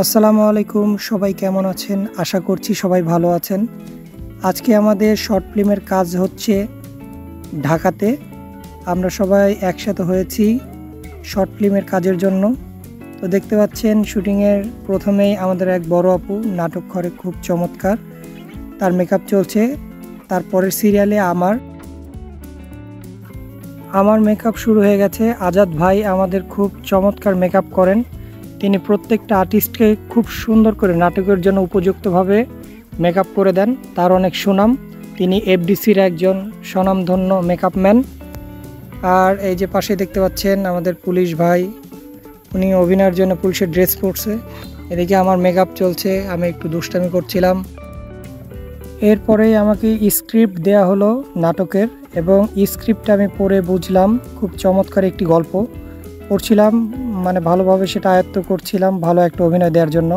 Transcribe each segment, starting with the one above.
আসসালামু আলাইকুম, সবাই কেমন আছেন? আশা করছি সবাই ভালো আছেন। আজকে আমাদের শর্ট ফিল্মের কাজ হচ্ছে ঢাকাতে। আমরা সবাই একসাথে হয়েছি শর্ট ফিল্মের কাজের জন্য। তো দেখতে পাচ্ছেন শুটিংয়ের প্রথমেই আমাদের এক বড় আপু নাটক করে, খুব চমৎকার, তার মেকআপ চলছে। তারপরের সিরিয়ালে আমার মেকআপ শুরু হয়ে গেছে। আজাদ ভাই আমাদের খুব চমৎকার মেকআপ করেন। তিনি প্রত্যেকটা আর্টিস্টকে খুব সুন্দর করে নাটকের জন্য উপযুক্তভাবে মেকআপ করে দেন। তার অনেক সুনাম, তিনি এফডিসির একজন স্বনামধন্য মেকআপ ম্যান। আর এই যে পাশে দেখতে পাচ্ছেন আমাদের পুলিশ ভাই, উনি অভিনয়ের জন্য পুলিশের ড্রেস পরছে। এদিকে আমার মেকআপ চলছে, আমি একটু দুষ্টামি করছিলাম। এরপরেই আমাকে স্ক্রিপ্ট দেয়া হলো নাটকের, এবং স্ক্রিপ্টটা আমি পড়ে বুঝলাম। খুব চমৎকার একটি গল্প পড়ছিলাম, মানে ভালোভাবে সেটা আয়ত্ত করছিলাম ভালো একটা অভিনয় দেওয়ার জন্য।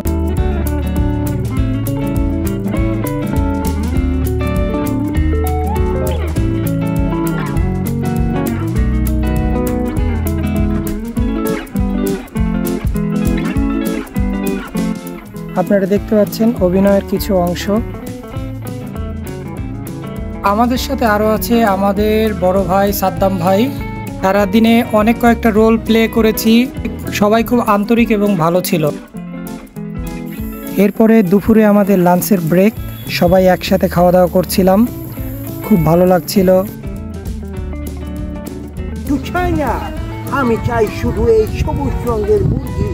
আপনারা দেখতে পাচ্ছেন অভিনয়ের কিছু অংশ। আমাদের সাথে আরও আছে আমাদের বড় ভাই সাদ্দাম ভাই। সারাদিনে অনেক কয়েকটা রোল প্লে করেছি, সবাই খুব আন্তরিক এবং ভালো ছিল। এরপরে দুপুরে আমাদের লাঞ্চের ব্রেক, সবাই একসাথে খাওয়া দাওয়া করছিলাম, খুব ভালো লাগছিল। চাই না, আমি চাই শুধু এই সবুজ রঙের মুরগি।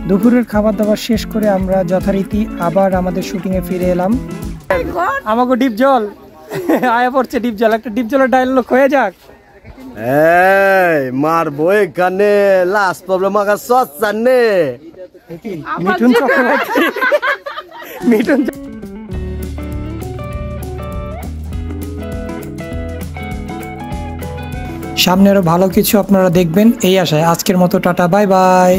দুপুরের খাবার দাবার শেষ করে আমরা যথারীতি আবার আমাদের শুটিংয়ে ফিরে এলাম। আমাকে ডিপ জল আয়া পড়ছে, ডিপ জল, একটা ডিপ জলের ডায়লগ হয়ে যাক। এই মারবো এখানে, লাস্ট প্রবলেম আগা সস জানে মিঠুন চক্রবর্তী, মিঠুন সামনে আরো ভালো কিছু আপনারা দেখবেন এই আশায় আজকের মতো টাটা, বাই বাই।